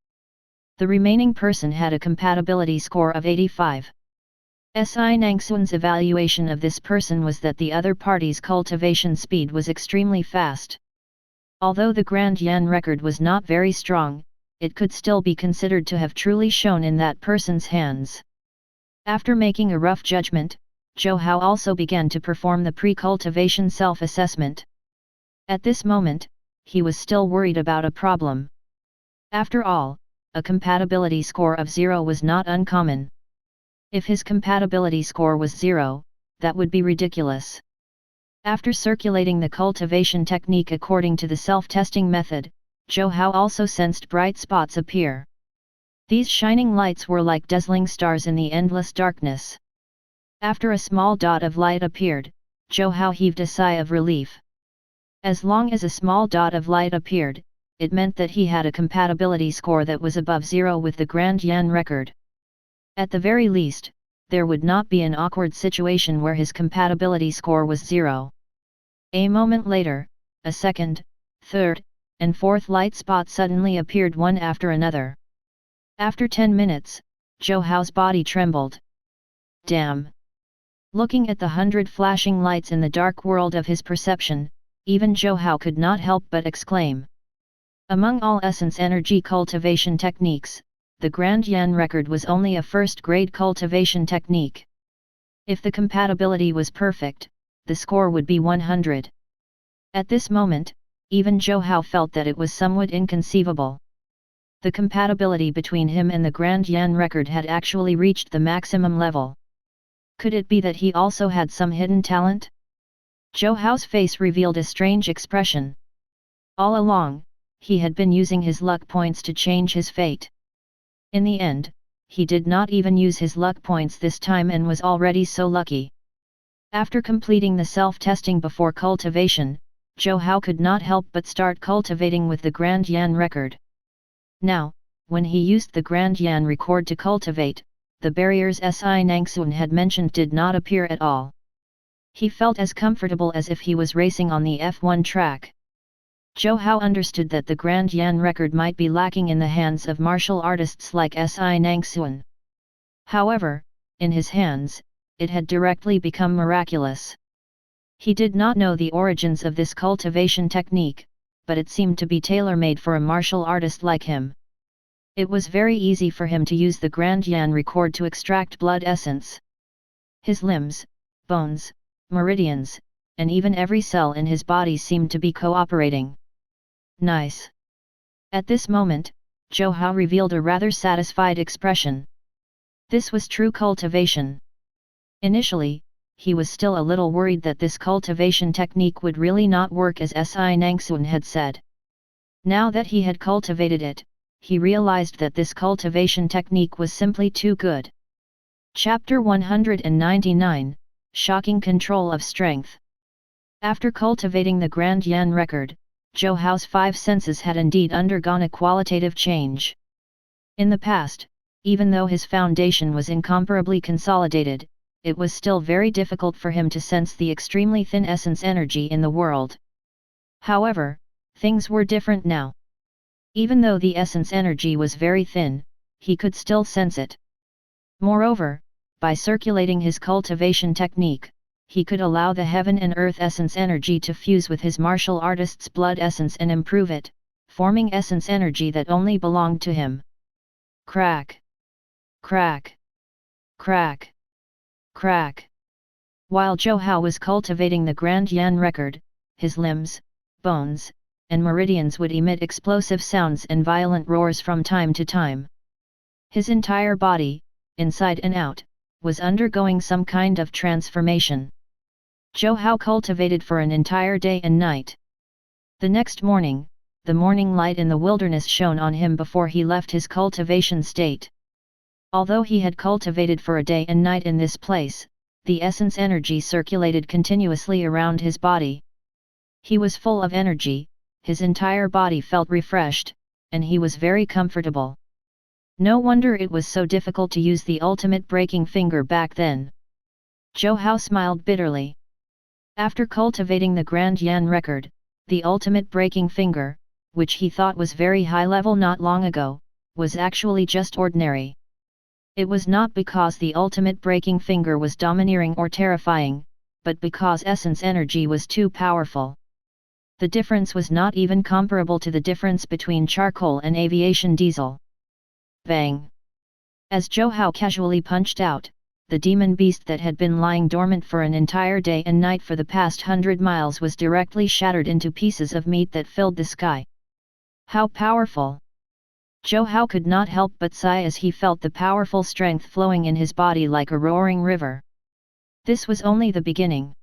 The remaining person had a compatibility score of 85. Si Nangxuan's evaluation of this person was that the other party's cultivation speed was extremely fast. Although the Grand Yan record was not very strong, it could still be considered to have truly shown in that person's hands. After making a rough judgment, Zhou Hao also began to perform the pre-cultivation self-assessment. At this moment, he was still worried about a problem. After all, a compatibility score of 0 was not uncommon. If his compatibility score was 0, that would be ridiculous. After circulating the cultivation technique according to the self-testing method, Zhou Hao also sensed bright spots appear. These shining lights were like dazzling stars in the endless darkness. After a small dot of light appeared, Zhou Hao heaved a sigh of relief. As long as a small dot of light appeared, it meant that he had a compatibility score that was above 0 with the Grand Yan record. At the very least, there would not be an awkward situation where his compatibility score was 0. A moment later, a second, third, and fourth light spot suddenly appeared one after another. After 10 minutes, Zhou Hao's body trembled. Damn! Looking at the 100 flashing lights in the dark world of his perception, even Zhou Hao could not help but exclaim. Among all essence energy cultivation techniques, the Grand Yan record was only a first-grade cultivation technique. If the compatibility was perfect, the score would be 100. At this moment, even Zhou Hao felt that it was somewhat inconceivable. The compatibility between him and the Grand Yan record had actually reached the maximum level. Could it be that he also had some hidden talent? Zhou Hao's face revealed a strange expression. All along, he had been using his luck points to change his fate. In the end, he did not even use his luck points this time and was already so lucky. After completing the self-testing before cultivation, Zhou Hao could not help but start cultivating with the Grand Yan record. Now, when he used the Grand Yan record to cultivate, the barriers Si Nangxuan had mentioned did not appear at all. He felt as comfortable as if he was racing on the F1 track. Zhou Hao understood that the Grand Yan record might be lacking in the hands of martial artists like Si Nangxuan. However, in his hands, it had directly become miraculous. He did not know the origins of this cultivation technique, but it seemed to be tailor-made for a martial artist like him. It was very easy for him to use the Grand Yan record to extract blood essence. His limbs, bones, meridians, and even every cell in his body seemed to be cooperating. Nice. At this moment, Zhou Hao revealed a rather satisfied expression. This was true cultivation. Initially, he was still a little worried that this cultivation technique would really not work as Si Nangxuan had said. Now that he had cultivated it, he realized that this cultivation technique was simply too good. Chapter 199, Shocking Control of Strength. After cultivating the Grand Yan record, Zhou Hao's 5 senses had indeed undergone a qualitative change. In the past, even though his foundation was incomparably consolidated, it was still very difficult for him to sense the extremely thin essence energy in the world. However, things were different now. Even though the essence energy was very thin, he could still sense it. Moreover, by circulating his cultivation technique, he could allow the heaven and earth essence energy to fuse with his martial artist's blood essence and improve it, forming essence energy that only belonged to him. Crack! Crack! Crack! Crack! While Zhou Hao was cultivating the Grand Yan record, his limbs, bones, and meridians would emit explosive sounds and violent roars from time to time. His entire body, inside and out, was undergoing some kind of transformation. Zhou Hao cultivated for an entire day and night. The next morning, the morning light in the wilderness shone on him before he left his cultivation state. Although he had cultivated for a day and night in this place, the essence energy circulated continuously around his body. He was full of energy, his entire body felt refreshed, and he was very comfortable. No wonder it was so difficult to use the ultimate breaking finger back then. Zhou Hao smiled bitterly. After cultivating the Grand Yan record, the ultimate breaking finger, which he thought was very high level not long ago, was actually just ordinary. It was not because the ultimate breaking finger was domineering or terrifying, but because essence energy was too powerful. The difference was not even comparable to the difference between charcoal and aviation diesel. Bang! As Zhou Hao casually punched out, the demon beast that had been lying dormant for an entire day and night for the past 100 miles was directly shattered into pieces of meat that filled the sky. How powerful! Zhou Hao could not help but sigh as he felt the powerful strength flowing in his body like a roaring river. This was only the beginning.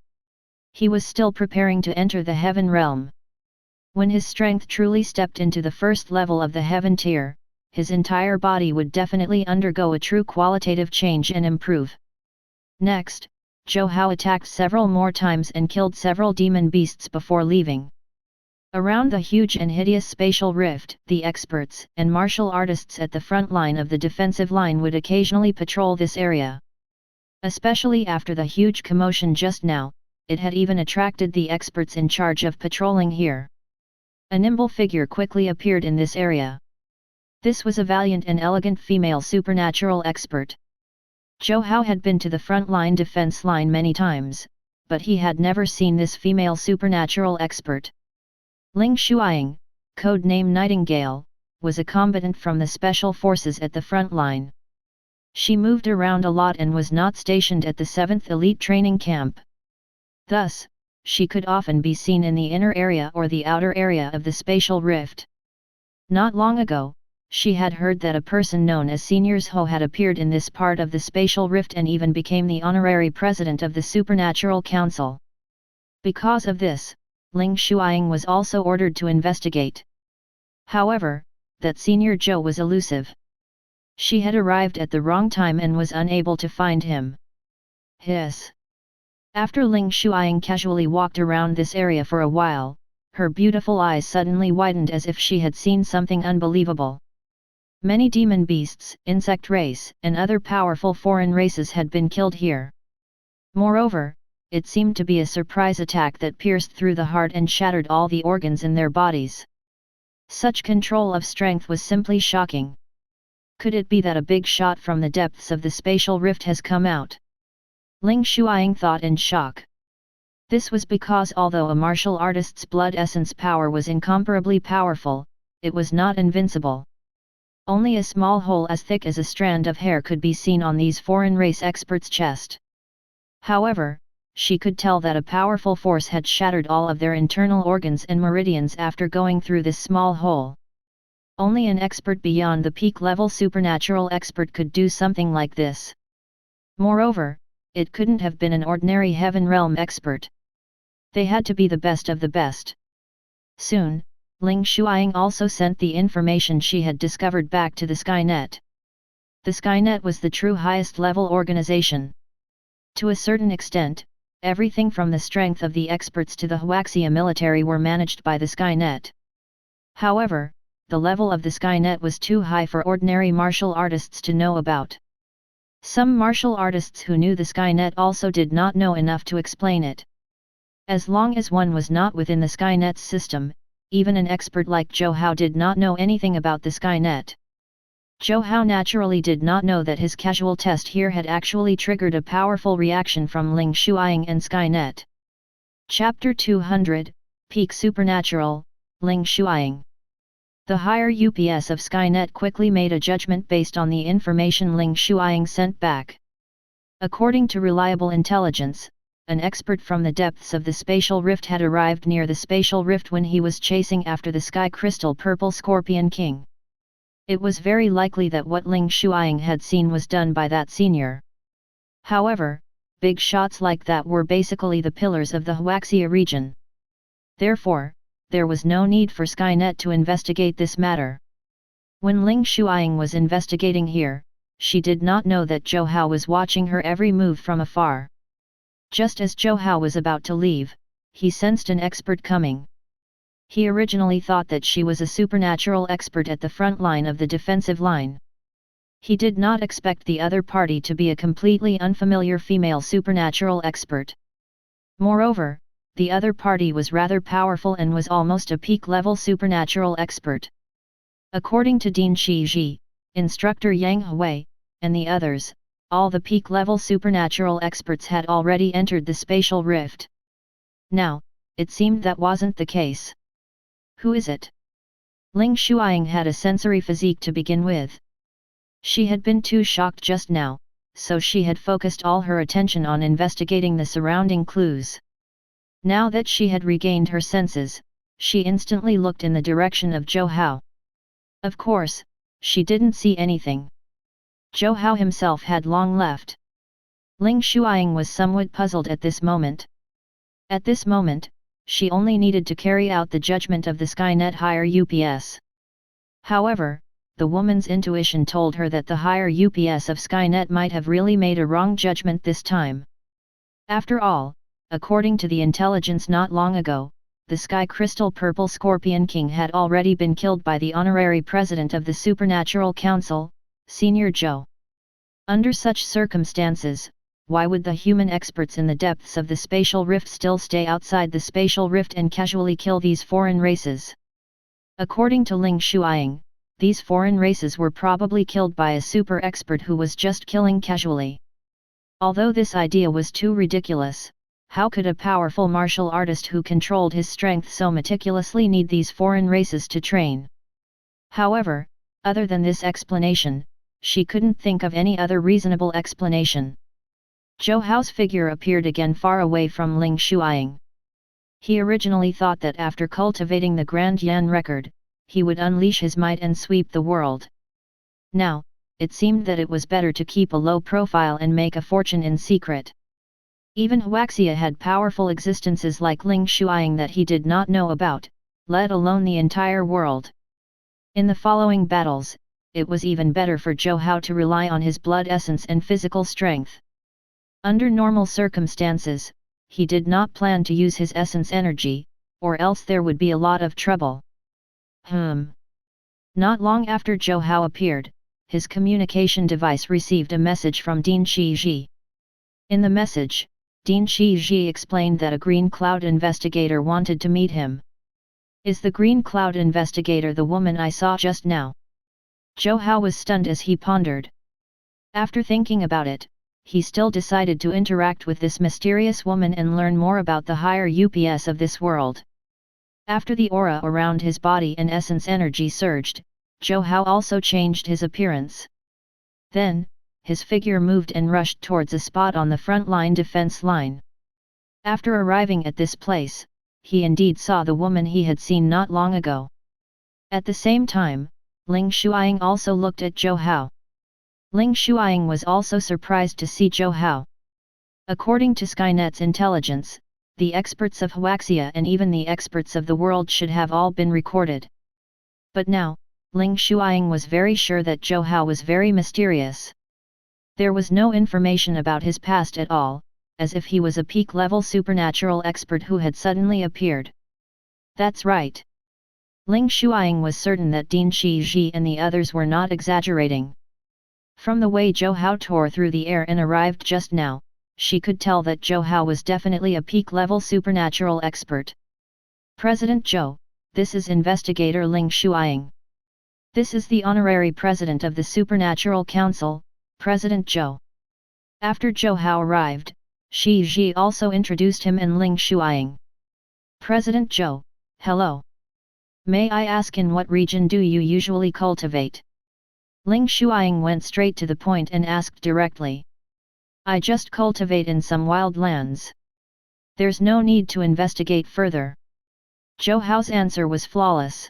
He was still preparing to enter the heaven realm. When his strength truly stepped into the first level of the heaven tier, his entire body would definitely undergo a true qualitative change and improve. Next, Zhou Hao attacked several more times and killed several demon beasts before leaving. Around the huge and hideous spatial rift, the experts and martial artists at the front line of the defensive line would occasionally patrol this area. Especially after the huge commotion just now, it had even attracted the experts in charge of patrolling here. A nimble figure quickly appeared in this area. This was a valiant and elegant female supernatural expert. Zhou Hao had been to the front line defense line many times, but he had never seen this female supernatural expert. Ling Shuying, code name Nightingale, was a combatant from the special forces at the front line. She moved around a lot and was not stationed at the 7th Elite Training Camp. Thus, she could often be seen in the inner area or the outer area of the spatial rift. Not long ago, she had heard that a person known as Seniors Ho had appeared in this part of the spatial rift and even became the honorary president of the Supernatural Council. Because of this, Ling Shuying was also ordered to investigate. However, that Senior Zhou was elusive. She had arrived at the wrong time and was unable to find him. Hiss. After Ling Shuying casually walked around this area for a while, her beautiful eyes suddenly widened as if she had seen something unbelievable. Many demon beasts, insect race, and other powerful foreign races had been killed here. Moreover, it seemed to be a surprise attack that pierced through the heart and shattered all the organs in their bodies. Such control of strength was simply shocking. Could it be that a big shot from the depths of the spatial rift has come out? Ling Shuying thought in shock. This was because although a martial artist's blood essence power was incomparably powerful, it was not invincible. Only a small hole as thick as a strand of hair could be seen on these foreign race experts' chest. However, she could tell that a powerful force had shattered all of their internal organs and meridians after going through this small hole. Only an expert beyond the peak-level supernatural expert could do something like this. Moreover, it couldn't have been an ordinary Heaven Realm expert. They had to be the best of the best. Soon, Ling Shuying also sent the information she had discovered back to the Skynet. The Skynet was the true highest-level organization. To a certain extent, everything from the strength of the experts to the Huaxia military were managed by the Skynet. However, the level of the Skynet was too high for ordinary martial artists to know about. Some martial artists who knew the Skynet also did not know enough to explain it. As long as one was not within the Skynet's system, even an expert like Zhou Hao did not know anything about the Skynet. Zhou Hao naturally did not know that his casual test here had actually triggered a powerful reaction from Ling Shuying and Skynet. Chapter 200, Peak Supernatural, Ling Shuying. The higher UPS of Skynet quickly made a judgment based on the information Ling Shuying sent back. According to reliable intelligence, an expert from the depths of the spatial rift had arrived near the spatial rift when he was chasing after the sky crystal purple Scorpion King. It was very likely that what Ling Shuying had seen was done by that senior. However, big shots like that were basically the pillars of the Huaxia region. Therefore, there was no need for Skynet to investigate this matter. When Ling Shuying was investigating here, she did not know that Zhou Hao was watching her every move from afar. Just as Zhou Hao was about to leave, he sensed an expert coming. He originally thought that she was a supernatural expert at the front line of the defensive line. He did not expect the other party to be a completely unfamiliar female supernatural expert. Moreover, the other party was rather powerful and was almost a peak-level supernatural expert. According to Dean Shiji, instructor Yang Hui, and the others, all the peak-level supernatural experts had already entered the spatial rift. Now, it seemed that wasn't the case. Who is it? Ling Shuying had a sensory physique to begin with. She had been too shocked just now, so she had focused all her attention on investigating the surrounding clues. Now that she had regained her senses, she instantly looked in the direction of Zhou Hao. Of course, she didn't see anything. Zhou Hao himself had long left. Ling Shuying was somewhat puzzled at this moment. At this moment, she only needed to carry out the judgment of the Skynet higher UPS. However, the woman's intuition told her that the higher UPS of Skynet might have really made a wrong judgment this time. After all, according to the intelligence not long ago, the Sky Crystal Purple Scorpion King had already been killed by the honorary president of the Supernatural Council, Senior Zhou. Under such circumstances, why would the human experts in the depths of the spatial rift still stay outside the spatial rift and casually kill these foreign races? According to Ling Shuying, these foreign races were probably killed by a super expert who was just killing casually. Although this idea was too ridiculous, how could a powerful martial artist who controlled his strength so meticulously need these foreign races to train? However, other than this explanation, she couldn't think of any other reasonable explanation. Zhou Hao's figure appeared again far away from Ling Shuying. He originally thought that after cultivating the Grand Yan record, he would unleash his might and sweep the world. Now, it seemed that it was better to keep a low profile and make a fortune in secret. Even Huaxia had powerful existences like Ling Shuying that he did not know about, let alone the entire world. In the following battles, it was even better for Zhou Hao to rely on his blood essence and physical strength. Under normal circumstances, he did not plan to use his essence energy, or else there would be a lot of trouble. Not long after Zhou Hao appeared, his communication device received a message from Ding Shiji. In the message, Ding Shiji explained that a Green Cloud investigator wanted to meet him. Is the Green Cloud investigator the woman I saw just now? Zhou Hao was stunned as he pondered. After thinking about it, he still decided to interact with this mysterious woman and learn more about the higher UPS of this world. After the aura around his body and essence energy surged, Zhou Hao also changed his appearance. Then, his figure moved and rushed towards a spot on the front line defense line. After arriving at this place, he indeed saw the woman he had seen not long ago. At the same time, Ling Shuying also looked at Zhou Hao. Ling Shuying was also surprised to see Zhou Hao. According to Skynet's intelligence, the experts of Huaxia and even the experts of the world should have all been recorded. But now, Ling Shuying was very sure that Zhou Hao was very mysterious. There was no information about his past at all, as if he was a peak-level supernatural expert who had suddenly appeared. That's right. Ling Shuying was certain that Ding Shiji and the others were not exaggerating. From the way Zhou Hao tore through the air and arrived just now, she could tell that Zhou Hao was definitely a peak-level supernatural expert. President Zhou, this is Investigator Ling Shuying. This is the honorary president of the Supernatural Council, President Zhou. After Zhou Hao arrived, Shi Ji also introduced him and Ling Shuying. President Zhou, hello. May I ask in what region do you usually cultivate? Ling Shuying went straight to the point and asked directly. I just cultivate in some wild lands. There's no need to investigate further. Zhou Hao's answer was flawless.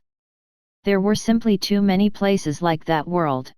There were simply too many places like that world.